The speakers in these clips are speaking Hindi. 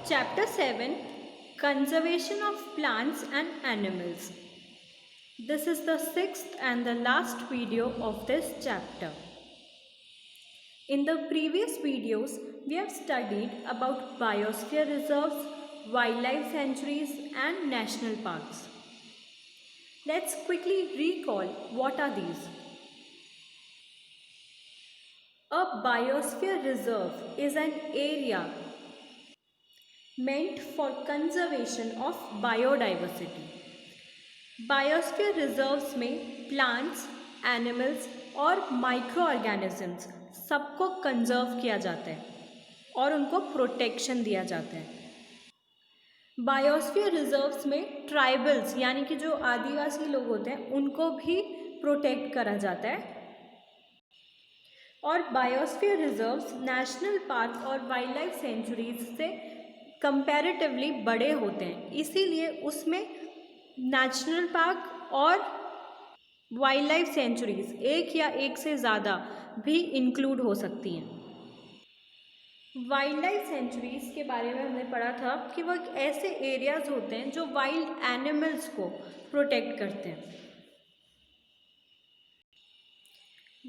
Chapter 7, Conservation of Plants and Animals. This is the sixth and the last video of this chapter. In the previous videos, we have studied about biosphere reserves, wildlife sanctuaries and national parks. Let's quickly recall what are these. A biosphere reserve is an area meant for conservation of biodiversity. Biosphere reserves में प्लांट्स, एनिमल्स और माइक्रो ऑर्गेनिजम्स सबको कंजर्व किया जाता है और उनको प्रोटेक्शन दिया जाता है. बायोस्फीयर रिजर्व्स में ट्राइबल्स यानी कि जो आदिवासी लोग होते हैं उनको भी प्रोटेक्ट करा जाता है. और बायोस्फीयर रिजर्व्स नेशनल पार्क और वाइल्ड लाइफ सेंचुरीज से कंपैरेटिवली बड़े होते हैं, इसीलिए उसमें नेशनल पार्क और वाइल्ड लाइफ सेंचुरीज एक या एक से ज़्यादा भी इंक्लूड हो सकती हैं. वाइल्ड लाइफ सेंचुरीज के बारे में हमने पढ़ा था कि वो ऐसे एरियाज होते हैं जो वाइल्ड एनिमल्स को प्रोटेक्ट करते हैं.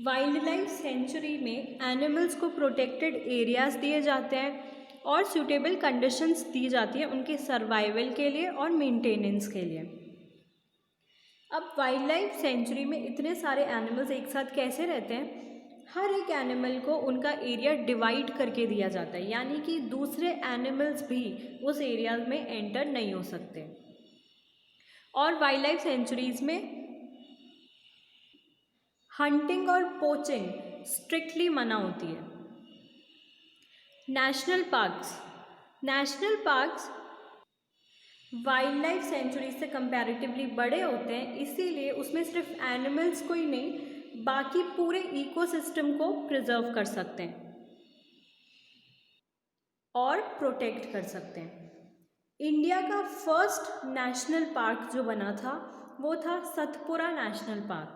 वाइल्ड लाइफ सेंचुरी में एनिमल्स को प्रोटेक्टेड एरियाज दिए जाते हैं और सूटेबल कंडीशंस दी जाती है उनके सर्वाइवल के लिए और मेंटेनेंस के लिए. अब वाइल्ड लाइफ सेंचुरी में इतने सारे एनिमल्स एक साथ कैसे रहते हैं? हर एक एनिमल को उनका एरिया डिवाइड करके दिया जाता है, यानी कि दूसरे एनिमल्स भी उस एरिया में एंटर नहीं हो सकते. और वाइल्ड लाइफ सेंचुरीज में हंटिंग और पोचिंग स्ट्रिक्टली मना होती है. National parks wild life sanctuary से कंपैरेटिवली बड़े होते हैं, इसीलिए उसमें सिर्फ एनिमल्स को ही नहीं बाकी पूरे इकोसिस्टम को प्रिजर्व कर सकते हैं और प्रोटेक्ट कर सकते हैं. इंडिया का फर्स्ट नेशनल पार्क जो बना था वो था सतपुरा नेशनल पार्क.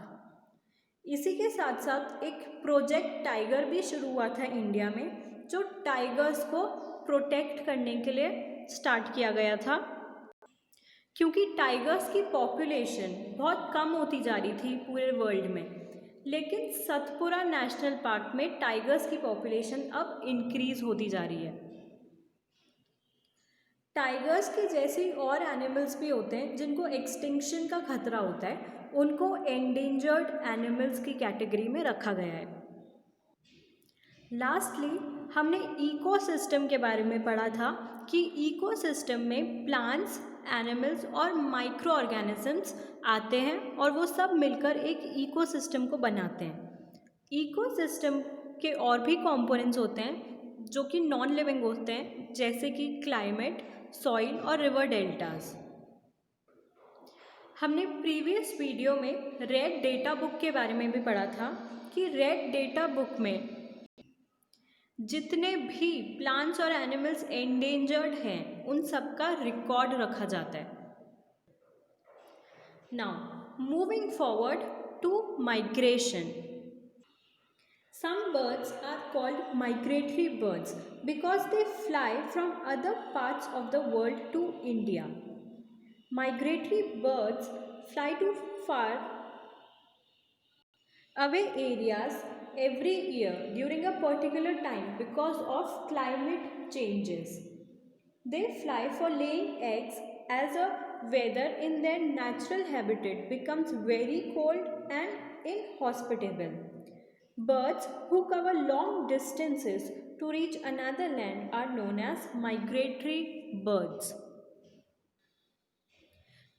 इसी के साथ साथ एक प्रोजेक्ट टाइगर भी शुरू हुआ था इंडिया में, जो टाइगर्स को प्रोटेक्ट करने के लिए स्टार्ट किया गया था, क्योंकि टाइगर्स की पॉपुलेशन बहुत कम होती जा रही थी पूरे वर्ल्ड में. लेकिन सतपुरा नेशनल पार्क में टाइगर्स की पॉपुलेशन अब इंक्रीज होती जा रही है. टाइगर्स के जैसे और एनिमल्स भी होते हैं जिनको एक्सटिंक्शन का खतरा होता है, उनको एंडेंजर्ड एनिमल्स की कैटेगरी में रखा गया है. लास्टली हमने इकोसिस्टम के बारे में पढ़ा था कि इकोसिस्टम में प्लांट्स, एनिमल्स और माइक्रो ऑर्गेनिजम्स आते हैं और वो सब मिलकर एक इकोसिस्टम को बनाते हैं. इकोसिस्टम के और भी कंपोनेंट्स होते हैं जो कि नॉन लिविंग होते हैं, जैसे कि क्लाइमेट, सॉइल और रिवर डेल्टास. हमने प्रीवियस वीडियो में रेड डेटा बुक के बारे में भी पढ़ा था कि रेड डेटा बुक में जितने भी प्लांट्स और एनिमल्स एंडेंजर्ड हैं उन सब का रिकॉर्ड रखा जाता है. Now moving forward to migration. Some birds are called migratory birds because they fly from other parts of the world to India. Migratory birds fly to far away areas every year during a particular time because of climate changes. They fly for laying eggs as the weather in their natural habitat becomes very cold and inhospitable. Birds who cover long distances to reach another land are known as migratory birds.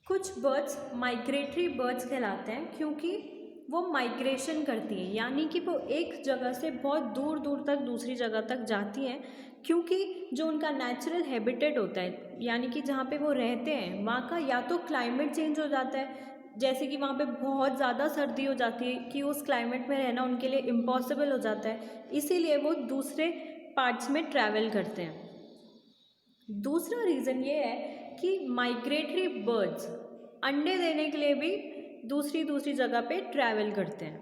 कुछ बर्ड्स माइग्रेटरी बर्ड्स कहलाते हैं क्योंकि वो माइग्रेशन करती हैं, यानी कि वो एक जगह से बहुत दूर दूर तक दूसरी जगह तक जाती हैं, क्योंकि जो उनका नेचुरल हैबिटेट होता है यानी कि जहाँ पे वो रहते हैं वहाँ का या तो क्लाइमेट चेंज हो जाता है, जैसे कि वहाँ पे बहुत ज़्यादा सर्दी हो जाती है कि उस क्लाइमेट में रहना उनके लिए इम्पॉसिबल हो जाता है, इसीलिए वो दूसरे पार्ट्स में ट्रैवल करते हैं. दूसरा रीज़न ये है कि माइग्रेटरी बर्ड्स अंडे देने के लिए भी दूसरी जगह पे ट्रैवल करते हैं,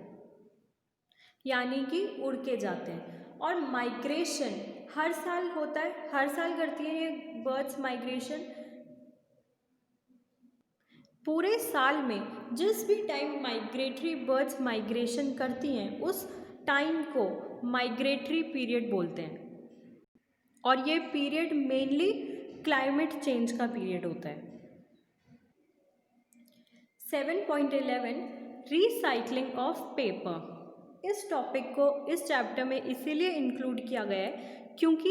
यानी कि उड़ के जाते हैं. और माइग्रेशन हर साल होता है, हर साल करती है ये बर्ड्स माइग्रेशन। पूरे साल में जिस भी टाइम माइग्रेटरी बर्ड्स माइग्रेशन करती हैं उस टाइम को माइग्रेटरी पीरियड बोलते हैं, और ये पीरियड मेनली क्लाइमेट चेंज का पीरियड होता है। 7.11 रिसाइकलिंग ऑफ पेपर। इस टॉपिक को इस चैप्टर में इसीलिए इंक्लूड किया गया है क्योंकि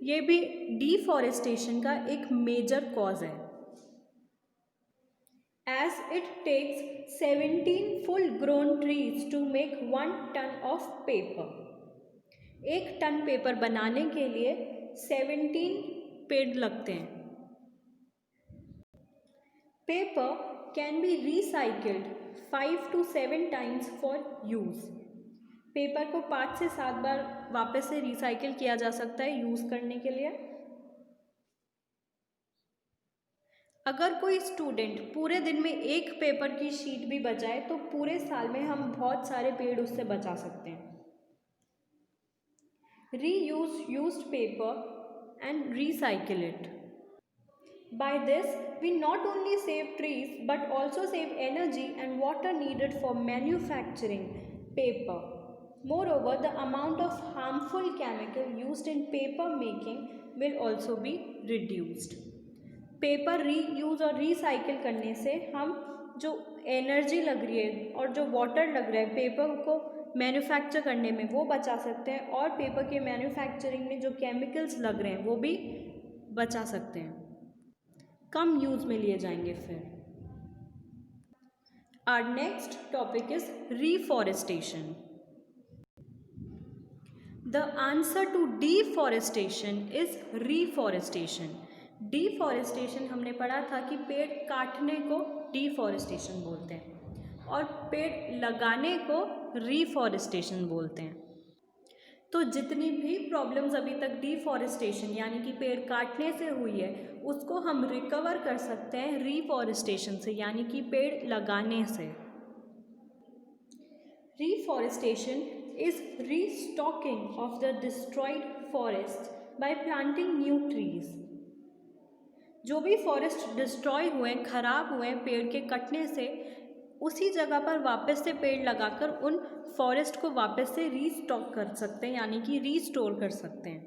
ये भी डिफॉरेस्टेशन का एक मेजर कॉज है। As it takes 17 full grown trees to make 1 ton of paper. 1 ton paper बनाने के लिए 17 पेड़ लगते हैं। Paper can be recycled 5 to 7 times for use. Paper को 5 से 7 बार वापस से रिसाइकिल किया जा सकता है यूज़ करने के लिए। अगर कोई स्टूडेंट पूरे दिन में एक पेपर की शीट भी बचाए तो पूरे साल में हम बहुत सारे पेड़ उससे बचा सकते हैं। Reuse used paper and recycle it. By this, we not only save trees but also save energy and water needed for manufacturing paper. Moreover, the amount of harmful chemical used in paper making will also be reduced. Paper reuse और रिसाइकिल करने से हम जो एनर्जी लग रही है और जो वाटर लग रहा है पेपर को मैन्युफैक्चर करने में वो बचा सकते हैं, और पेपर के मैन्युफैक्चरिंग में जो केमिकल्स लग रहे हैं वो भी बचा सकते हैं, कम यूज़ में लिए जाएंगे। फिर our next topic is reforestation. The answer to deforestation is reforestation. Deforestation हमने पढ़ा था कि पेड़ काटने को डिफॉरेस्टेशन बोलते हैं और पेड़ लगाने को रीफॉरेस्टेशन बोलते हैं। तो जितनी भी प्रॉब्लम्स अभी तक डिफॉरेस्टेशन यानी कि पेड़ काटने से हुई है उसको हम रिकवर कर सकते हैं रीफॉरेस्टेशन से यानी कि पेड़ लगाने से। Reforestation is restocking of the destroyed forest by planting new trees. जो भी फॉरेस्ट डिस्ट्रॉय हुए, ख़राब हुए पेड़ के कटने से, उसी जगह पर वापस से पेड़ लगाकर उन फॉरेस्ट को वापस से रीस्टॉक कर सकते हैं यानी कि रीस्टोर कर सकते हैं।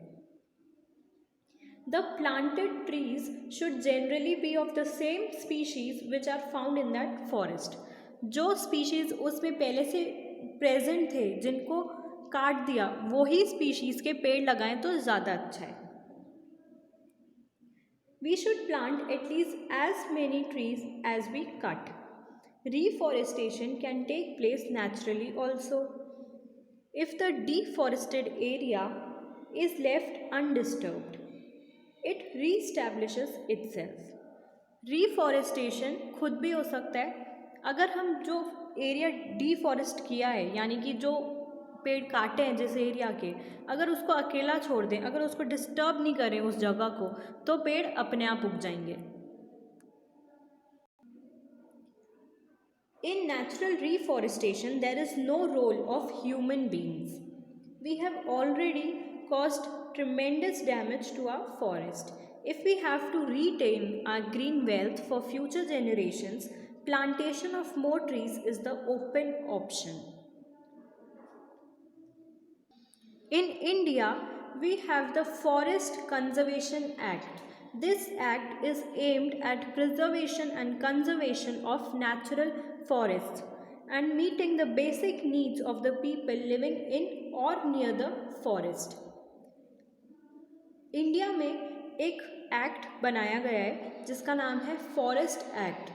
The planted trees should generally be of the same species which are found in that forest. जो स्पीशीज उसमें पहले से प्रेजेंट थे जिनको काट दिया वही स्पीशीज के पेड़ लगाएं तो ज़्यादा अच्छा है। We should plant at least as many trees as we cut. Reforestation can take place naturally also. If the deforested area is left undisturbed, it reestablishes itself. Reforestation खुद भी हो सकता है अगर हम जो एरिया डिफॉरेस्ट किया है यानी कि जो पेड़ काटे हैं जिस एरिया के, अगर उसको अकेला छोड़ दें, अगर उसको डिस्टर्ब नहीं करें उस जगह को, तो पेड़ अपने आप उग जाएंगे। In natural reforestation there is no role of human beings. We have already caused tremendous damage to our forest. If we have to retain our green wealth for future generations, plantation of more trees is the open option. In India, we have the Forest Conservation Act. This act is aimed at preservation and conservation of natural forests and meeting the basic needs of the people living in or near the forest. India में एक एक्ट बनाया गया है जिसका नाम है forest act,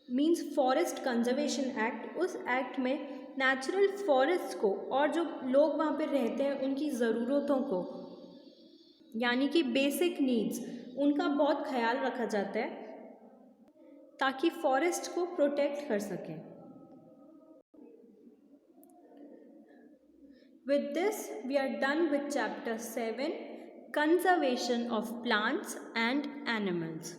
means forest conservation act. उस एक्ट में नेचुरल फॉरेस्ट को और जो लोग वहाँ पे रहते हैं उनकी ज़रूरतों को यानी कि बेसिक नीड्स उनका बहुत ख्याल रखा जाता है ताकि फॉरेस्ट को प्रोटेक्ट कर सकें। With this we are done with chapter 7 conservation of plants and animals.